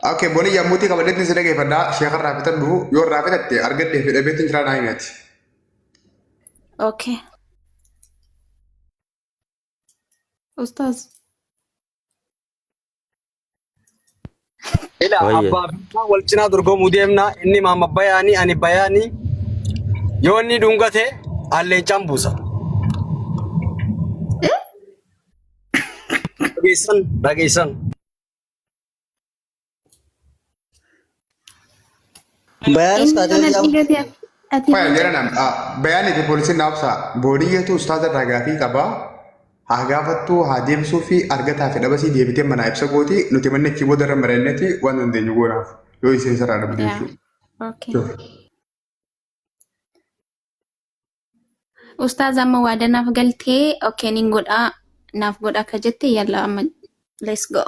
اوكي بوني يا موتي قبل سنه فدا شيخ رافت له يور رافت ارغد في بيت انجرا نايمت اوكي استاذ إلى ويا أبا بيتا والجنا درقو مديمنا إني ما مبياني أني بياني يوني دونغته على جامبوسا Dagesan Bayar ini ustaz kan jam tiga ati فايل جرنا بيان في بوليس نافسا بوديه استاذ رغافي كبا هاغافتو هاديم سوفي ارغتا في دبسي ديبتي منا ابسغوتي نتمنى كيبو در مرنتي وان ندني غونا يو يسين سرا ya دبديشو oke ustaz amma waada naaf galtee okay nin godha naaf godha akka jette yalla amma let's go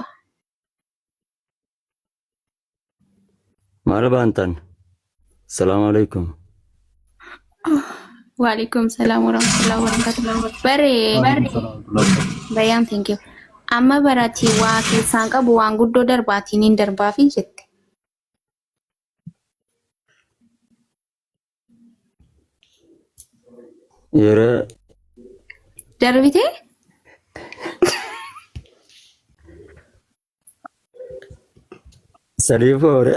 maal baantan assalaamu alaykum waalaikum salam warahmatullahi wabarakatuh bare bayan thank you amma barati waa keessaan qabu waan guddoo darbaatiin hin darbaafi jette yere darbite saliifoore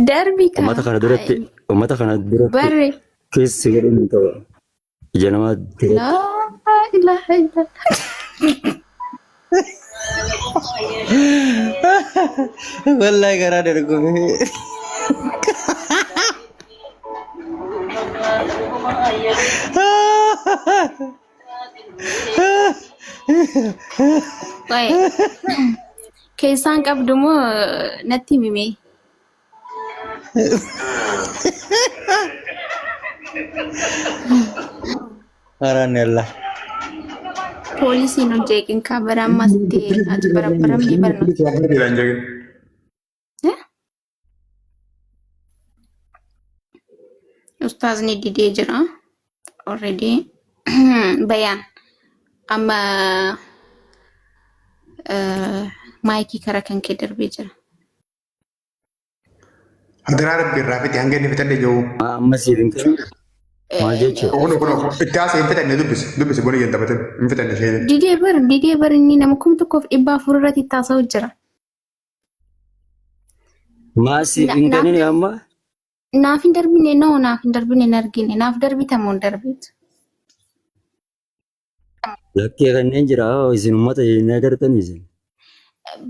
darbika ummata kana duratti bare keessi godhin ta'u ija namaa la ilaha illallah wallahi gara dargoome. Wait. Keessaan qabdu moo natti himi? Aranella. Poolisiin hojjeeqin kaabara ammas ta'e ati barabaram ni barnoota. Ustaazni didee jira already bayaan amma maayikii karaa kan kee darbee jira. Adaraar birraafiti hanga inni fitadhe jiru. amma siidin maal jechuudha Kun ittaas hin fitadhe dubbisi boni hin taphatan hin fitadhe ishee. Didee bar inni nama kuma tokkoof dhibbaa afur irratti taasa'u jira. maa siidin kanini amma Naaf hin darbine naaf hin darbine hin argine naaf darbitamoo hin darbitu. lakkee kanneen jira isin ummata hin agartan isin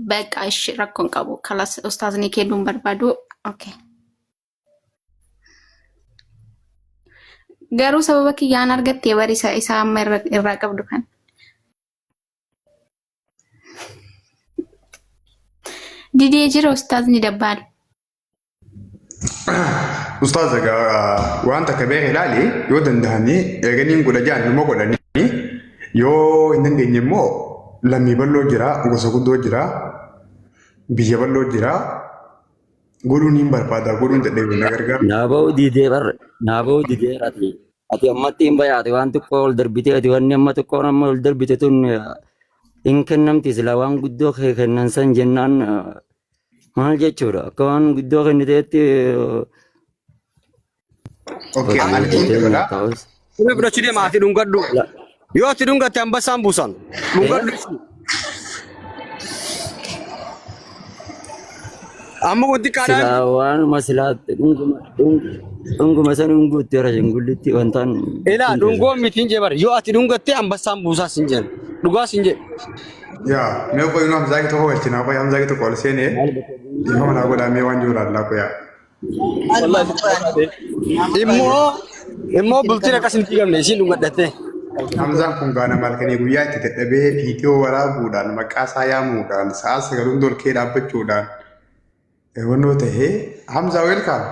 በቃ እሺ ረኮን ቀቡ ከላስ ኡስታዝኒ ከዱን በርባዱ ኦኬ ገሩ ሰበበክ ያን አርገት የበሪ ኢሳ መረቅ ይራቀብ ዱካን ዲዲ ጅሮ ኡስታዝኒ ደባል Ustaz wanta ka beeke ilaali yoo danda'anii eeganiin godha jaan immoo godhanii yoo hin dandeenye immoo lammii bal'oo jira gosa guddoo jira biyya bal'oo jira godhuun hin barbaada godhuun dadhabee na gargaara. naaba'u didee ati ammatti hin bayaate waan xiqqoo ol darbitee ati wanni amma xiqqoon amma ol darbite tun hin kennamti sila waan guddoo kee kennan san jennaan maal jechuudha akka waan guddoo kenniteetti Okay, alkiin godha. Kumi fudhachuu deema ati dhungadhu yoo ati dhungatte ambasaan buusan dhungadhu amma wanti qaadaan sila waanuma silaatti dhunguma san hunguutti hora shingullitti wantaan ilaa dhungoo mitiin jee bara yoo ati dhungatte ambasaan buusaa sin jeen dhugaa sin jee Yaa mee qoy nu hamzaa tokko walchinaa qoy hamzaa tokko ol seenee dhimma manaa godhaa mee waan jiru laallaa qoyaa. immoo bultiin akkas hin diigamne isiin dhungadhatte Hamzaan kun gaana malkanii guyyaa itti dadhabee viidiyoo waraabuudhaan maqaa isaa yaamuudhaan sa'a sagaluun dolkee dhaabbachuudhaan wannoo ta'ee Hamzaa welkaam.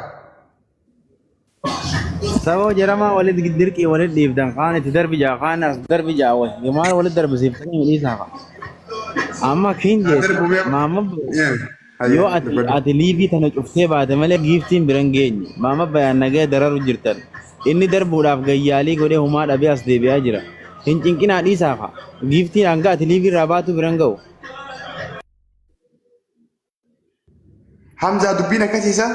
Saboo jarama walit dirqii walit dhiibdan kaan itti darbi jaa kaan as darbi jaa wal gimaan walit darbisiiftanii dhiisaa ka. Amma kiin jee maama yoo ati liivii tana cuftee baate malee giiftiin biran geenye maama bayaan nagee dararu jirtan inni darbuudhaaf gayyaalii godhee humaa dhabee as deebi'aa jira hin cinqinaa dhiisaa ka giiftiin hanga ati liivii irraa baatu biran ga'u. Hamza dubbina kasisa.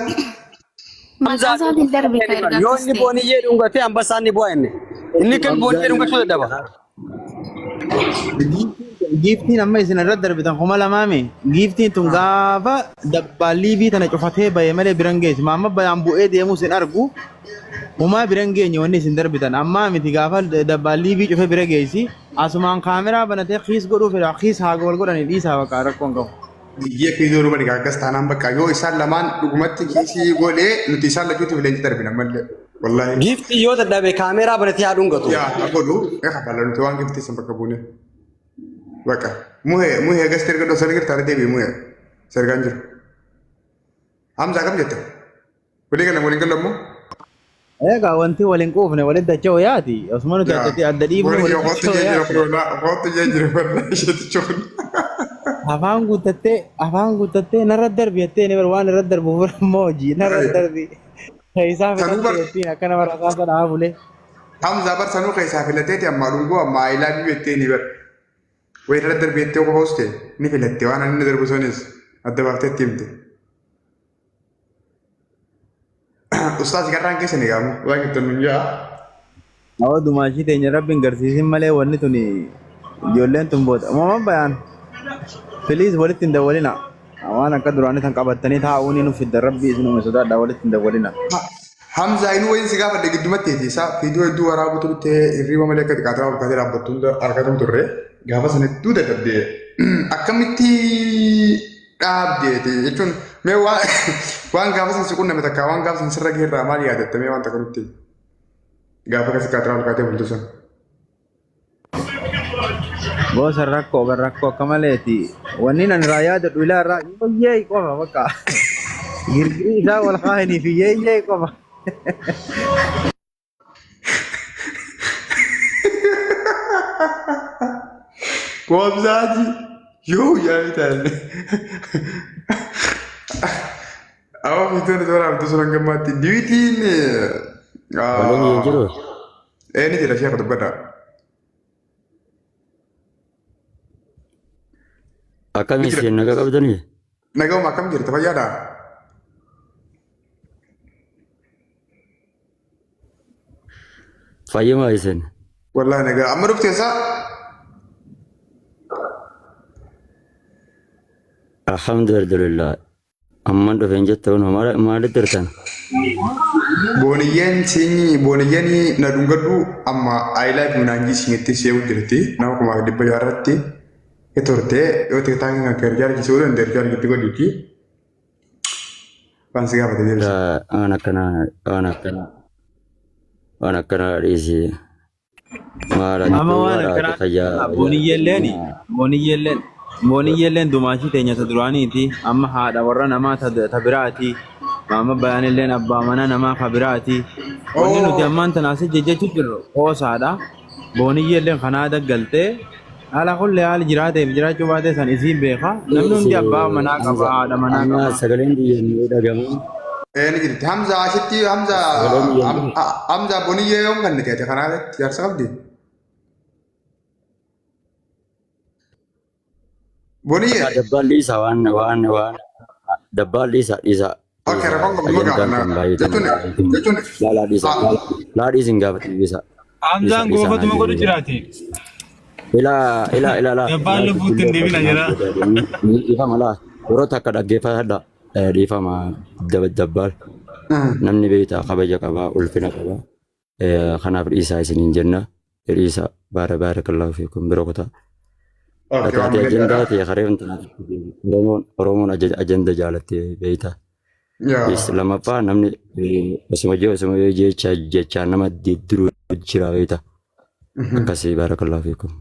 Maqaa isaatiin darbe kan ergaa yoo inni booniyyee dhungate ambasaan ni bu'a inni. Inni kan booniyyee dhungachuu dadhaba. Giftiin amma isin irratti darbitan kuma lamaame giftiin tun gaafa dabbaalii fi tana cufatee bahee malee biran geessi maamma bayaan bu'ee deemuu isin argu humaa biran geenye wanni isin darbitan amma miti gaafa dabbaalii fi cufee bira geessi asumaan kaameraa banatee kiis godhuu fedha kiis haa wal godhanii dhiisaa bakka rakkoon qabu. Biyyee fi duruu bani gaagas taanaan bakka yoo isaan lamaan dhugumatti kiisii godhee nuti isaan lachuutti bileenji darbina malee. Wallahi. Giftii yoo dadhabe kaameraa banatee haa dhungatu. Yaa godhu kafala nuti waan giftii san bakka buune. Bakka muhee gas terga do sargir tare deebi muhee sargaan jiru. Hamza kam jette? Walii kana waliin gallamu? Egaa wanti waliin quufne waliin dacha'u yaati osuma nuti adda dhiibne waliin dacha'u yaati. Hootu jee wallahi isheetti choon. Afaan guuttattee narra darbi jettee ni waan irra darbuuf immoo hojii narra darbi. Keessaa filattee akkana waraqaa sana haa bulee. Hamza bar sanuu keessaa filateeti amma dhungoo amma ilaa biyyee ni bar. Way irra darbeettee qofa hooste ni filatte waan inni darbu sunis adda baaftee itti himte. Ustaas garraan keessa ni gaamu waan itti nunjaa. Awwa dumaashii teenya rabbiin garsiisin malee wanni tuni ijoolleen tun boota. Uumama bayaan filiis walitti hin dawwalina. Waan akka duraanii tan qabattanii taa'uun nu fidda rabbi isin uume sodaadha walitti hin dawwalina. Hamza inni wayin si gaafadhe giddumatti isaa fiidiyoo hedduu waraabuu turte hirriba malee akka xiqqaataa ol kaatee dhaabbattu hunda argatamu turre. Gaafa sana hedduu dadhabdee akkamitti dhaabdeeti jechuun mee waan gaafa sana si qunname takka waan gaafa sana sirra geerraa maal yaadatte mee waan takka nutti gaafa kasi kaatraa ol kaatee bultu sun. Gosa rakkoo akka maleeti wanni nan irraa yaadadhu ilaa irraa yeeyee qofa bakka girgirii isaa wal kaahanii fi yeeyee qofa. Koobsaaji yoo yaa'ii taa'e. Awwa fiitoon toora abduu sun gammaatti diitiin. Waliin jiru. Ni jira sheekha dubbadha. Akkam isin nagaa qabdanii? Nagauma akkam jirta fayyaadha? Fayyamaa isin? Wallahi nagaa amma dhufteessaa? Alhamdulillah. Amman dhufeen jettuun maalitti hirtan? Booniyyeen na dhungadhu amma ayilaaf munaanjii singetti seewu jirti nama kuma dhibba jaarratti turte yoo ta'e taa'in kan gargaar gisuu dan gargaar gitti godhuti waan si gaafate deebisa. Waan akkana dhiisi. Amma waan akkana booniyyeelleen dumaashii teenya ta duraaniiti amma haadha warra namaa ta biraati maama bayaanilleen abbaa mana namaa ka biraati wanni nuti ammaan tanaasii jechuu jirru hoosaadha booniyyeelleen kanaa daggaltee haala kullee haali jiraateef jiraachuu baatee san isiin beeka namni hundi abbaa manaa qaba haadha manaa qaba. Sagaleen biyyee dhagamu. Ni jirti Hamza asitti Hamza booniyyee yoom kan nikeete kanaa jaarsa qabdi. Booniyyee. Dabballi isaa waan dabballi isaa. Oke, rakon gaafa jechuun laadhii isin gaafate bisa. Hamzaan goofatuma godhu jiraate. Ilaa. Dabballi fuutti hin deebina jira. Dhiifama laa yeroo takka dhaggeeffadha dhiifama dabbal namni beektaa kabaja qabaa ulfina qabaa kanaaf dhiisaa isiniin jenna dhiisa baarakallahu fiikum biroo kutaa. Ati ajandaa ta'e karee wanti Oromoon ajanda jaalattee beektaa. Lamaffaa namni osuma jechaa nama diddiruu jira beektaa. Akkasii baarakallahu fiikum.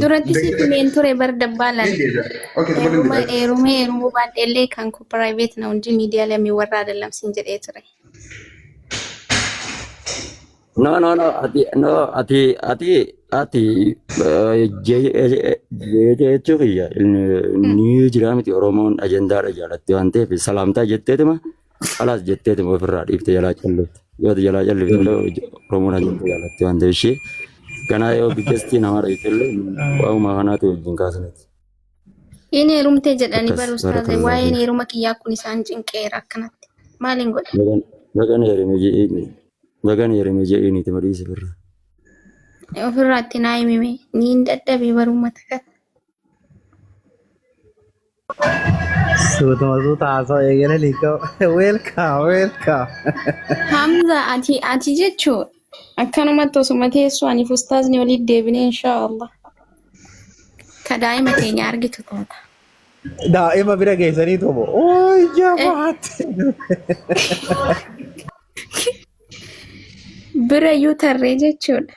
Duratti sitti leen ture bar dabbaalan eerumee baadheellee kan ko private na hundi miidiyaa lamii warra adallamsiin jedhee ture. Ati jechuu kiyya ni jira miti Oromoon ajandaadha jaalatte waan ta'eef salaamtaa jetteetuma alaas jetteetuma ofirraa dhiifte jalaa calletti yoo jalaa calleef Oromoon ajandaa jaalatte waan ta'eef ishee ganaa yoo biggesti namarra jechuullee waa'uma kanaatu wajjin kaasnetti. Ini heerumtee jedhanii akkas bara ustaazee barakallahu waa'een fiik. heeruma kiyyaa kun isaan cinqeera akkanatti. Maaliin godha? Bagan yerime je'ini. Bagan yerime je'ini tamadiisa birra. Ofirraatti naa himime ni hin dadhabee barummata kana. Suutuma suuta haasa'u eegale liqaa. Welcome. Hamza ati jechuudha. Akkanumatti osuma teessoo aniif ustaazni walitti deebinee inshaallah. Ka daa'ima keenya argitu taata. Daa'ima bira geessanii tumu. Ooy jabaat. Bira iyyuu tarree jechuudha.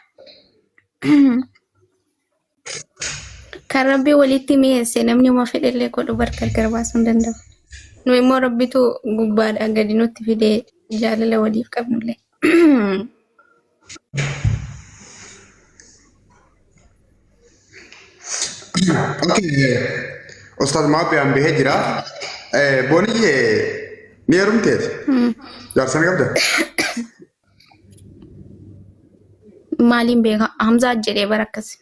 Kan rabbi walitti mi'eesse namni uma fedhellee godhu gargar baasuu hin danda'u. Nu immoo rabbitu gubbaadhaa gadi nutti fidee jaalala waliif qabnullee. Okay. Ustaz maaf yang behé jira. Boni ye ni heerumteeti. Jaarsan qabda. Maaliin beeka Hamzaa jedhee bara akkas.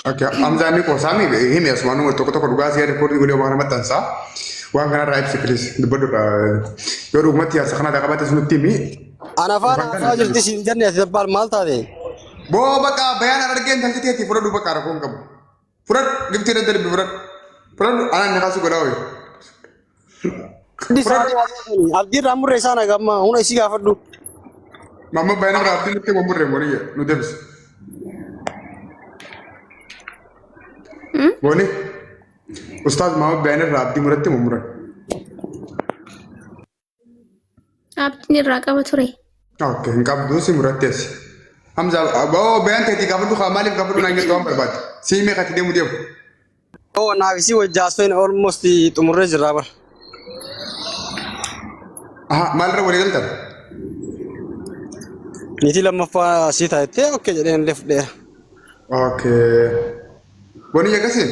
Okay. Hamzaan ni qosaami himi asmaanu tokko tokko dhugaa siyaa rekoordii godhee waan maxxansaa. Waan kana raayibsi please dubbadhu yoo dhugumatti yaasa kana dhaqabate sunutti himi. Ana faana haasaa jirti siin jenne ati dabbaal maal taate? Boo bakka bayaan argeen talchiteeti fudhadhu bakka rakkoon qabu. Fudhadhu giftii irra darbi fudhadhu. Fudhadhu anaan naqaasu godhaa hoyi. Abdiin raamurre isaan agamma huna isii gaafadhu. Mamma bayaan irraa abdiin nutti wammurre moriyye nu deebisi. Boni Ustaz Muhammad bayaan irraa abdii muratti mummuran. Abdiin irraa qaba ture. Okay, hin qabdu si murattees. Hamza boo bayaan ta'e gaafadhu haa maaliif gaafadhu naan jettu waan barbaade. Siimee kati deemu deemu. Oo naaf isii wajjaasfeen almost xumurree jirraa bara. Aha, maalirra walii galtan? Niitii lammaffaa sii taayettee okkee jedheen illee fudheera. Okay. Boni akkasiin?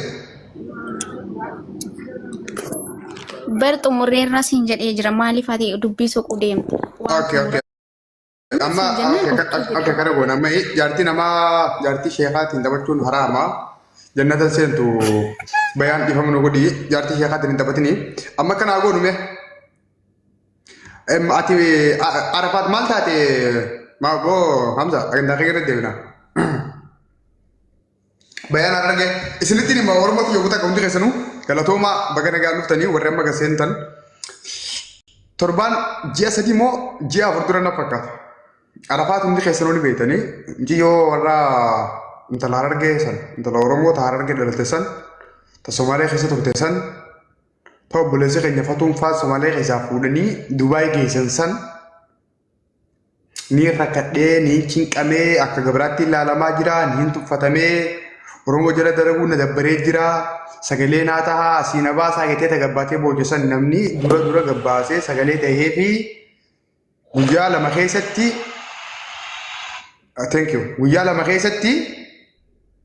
Bar xumurree irraa siin jedhee jira maaliif ati dubbii soquu deemte? Okay, okay. Amma akka kana goona amma jaartii namaa jaartii sheekaatiin taphachuun haraama. Jannatan seentu bayaan dhiifamu nu godhi jaartii sheekaatiin hin taphatini. Amma kanaa goonume. Ati Arafaat maal taate maa boo Hamza agandaa keessa deebina. Bayaan arge isinitti dhimma Oromootti yommuu takka hundi keessanuu galatooma baga nagaa dhuftanii warri amma gaseentan torbaan ji'a sadii moo ji'a afur dura na fakkaata. Arafaat hundi keessanuu ni beektanii jiyyoo warra intala Harargee san intala Oromoo ta Harargee dhalatte san ta Somaalee keessa turte san ta obboleessi keenya fatuun faa Somaalee keessaa fuudhanii Dubaay geessan san ni rakkadhee ni cinqamee akka gabraatti ilaalamaa jira ni tuffatamee Oromoo jala darabuu na dabbaree jira sagalee naa tahaa asii na baasaa getee tagabbaatee boojjesan namni dura gabbaasee sagalee tahee fi guyyaa lama keessatti thank you guyyaa lama keessatti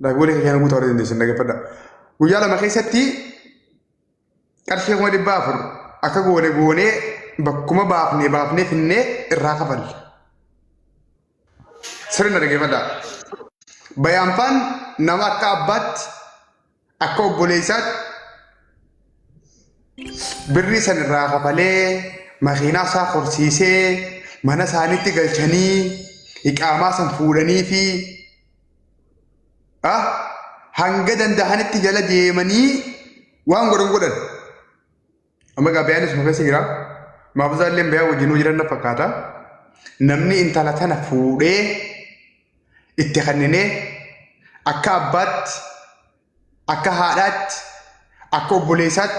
daabolee keenya guutaa warra dandeessan dhaggeeffadha guyyaa lama keessatti qarshii 400 akka goonee bakkuma baafnee finnee irraa kafalle sirna dhaggeeffadha. Bayaanfaan nama akka abbaatti akka obboleessaatti birrii san irraa kafalee makiinaa isaa horsiisee mana isaaniitti galchanii iqaamaa san fuudhanii fi hanga danda'anitti jala deemanii waan godhan. Amma bayaanis nu keessa jira. Maafuzaalleen bayaa wajjinuu jiran na fakkaata. Namni intala tana fuudhee itti kenninee akka abbaatti akka haadhaatti akka obboleessaatti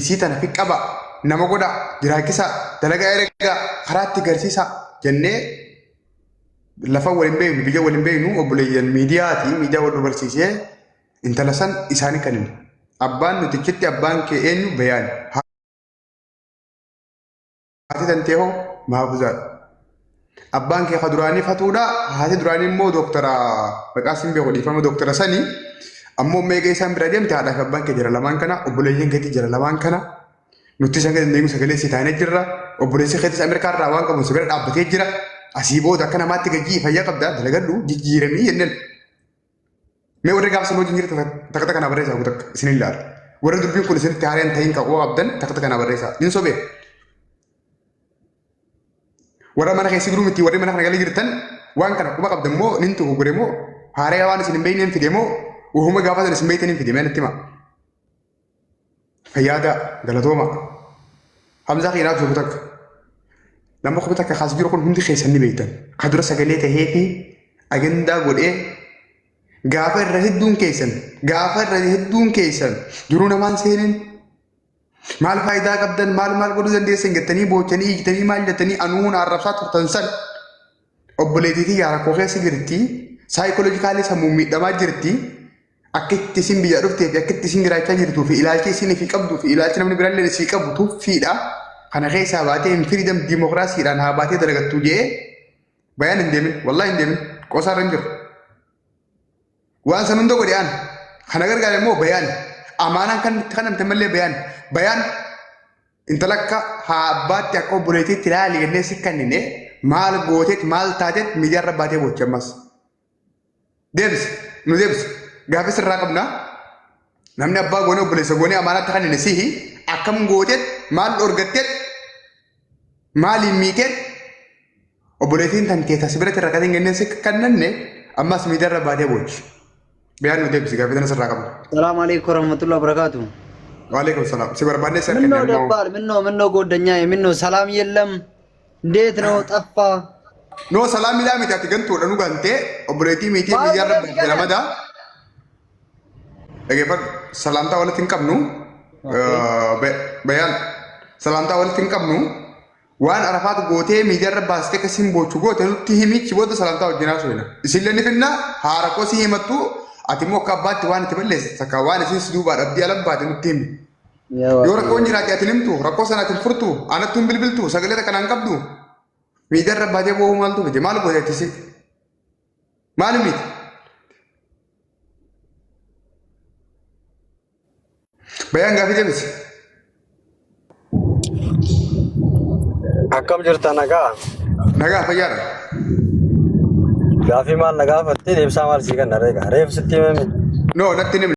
isii tana fi qaba nama godha jiraachisa dalagaa erga karaatti garsiisa jennee lafa waliin beeknu biyya waliin beeknu obboleeyyan miidiyaa wal barsiisee intala san isaanii kennin abbaan nutichitti abbaan kee eenyu bayaan haati tantee hoo maafuzaadha. Abbaan kee duraanii fatuudha haati duraanii immoo dooktara maqaa siin beeku dhiifama dooktara sanii ammoo meeqa isaan bira deemte haadhaaf abbaan kee jira lamaan kana obboleeyyan keetii jira lamaan kana nuti isa gadi sagalee si taanee jirra obboleessi keetis Ameerikaa irraa waan qabu si bira dhaabbatee jira asii booda akka namaatti gajjii fayyaa qabda dalagadhu jijjiiramii jenneen mee warri gaafsan hojii jirtu takka takka na barreessaa takka isin ilaala warra dubbiin kun isinitti haaraan ta'in qabu qabdan takka kana barreessaa din sobee warra mana keessi guruu miti warri mana kana galii jirtan waan kana kuma qabdan moo nin tuhu gure moo haaree waan isin hin beekneen fide moo uhuma gaafatan isin beektaniin fide mee natti hima fayyaada galatooma hamzaa xiinaaf jiru takka lama kuma takka kaas jiru kun hundi keessan ni beektan ka dura sagalee tahee fi agendaa godhee gaafa irra hedduun keessan jiruu namaan seenin maal faayidaa qabdan maal godhuu dandeessan jettanii boochanii ijtanii maal jettanii anuun arrabsaa turtan san obboleetiitii yaara koo keessa jirti saayikooloojikaalii sammuu miidhamaa jirti akka itti isin biyya dhuftee fi akka itti isin jiraachaa jirtuu fi ilaalchi isin fi qabduu fi ilaalchi namni biraallee isii qabu tuffiidha kana keessaa baatee hin firidam diimokiraasiidhaan haa baatee dalagattuu jee bayaan hin deemin wallaahi hin deemin qoosaa irra hin jiru waan san hunda godhe kana gargaara immoo bayaan amaanaan kan namte mallee bayaan intalakka haa abbaatti akka obboleetiitti ilaali jennee si kannine maal gooteet maal taateet miidiyaarra baatee boochi ammas deebisi gaafis irraa qabna namni abbaa goone obboleessa goone amaanaatti kannine sihi akkam gooteet maal dhorgatteet maaliin miiteet obboleetiin tan keessa sibiratti irra katiin jennee si kannanne ammas miidiyaarra baatee boochi bayaan nu deebisi gaafis irraa qabna. ሰላም አለይኩም ወራህመቱላሂ ወበረካቱ። ዋሌኩም ሰላም ሲበርባኔ ሰር ምነው ደባል ምነው ጎደኛዬ ምነው ሰላም የለም እንዴት ነው ጠፋ ኖ ሰላም ይላም ይታት ገንቶ ደኑ ጋንቴ ኦብሬቲ ሚቲ ሚዲያ ረብ ለማዳ እገፈ ሰላምታ ወለትን ቀምኑ በያን ሰላምታ ወለትን ቀምኑ ዋን አረፋት ጎቴ ሚዲያ ረብ አስቴ ከሲም ቦቹ ጎቴ ኑቲ ሂሚች ቦተ ሰላምታ ወጀና ሶይና ሲለንፍና ሃራቆ ሲመጡ አቲሞ ካባት ዋን ተበለስ ተካዋን ሲስ ዱባ ረብ ያለባት ኑቲ yoo rakkoon jiraate ati himtu rakkoo sana ati furtu anatti hin bilbiltu sagalee takka naan qabdu miidiyaarra baatee boo'uu maaltu fide maal gooteettisi maal miti bayaan gaafii deebisi. akkam jirta nagaa fayyaadha. gaafii maal nagaa fattee deebisaa maal sii kenna reef sitti himame. No natti himi.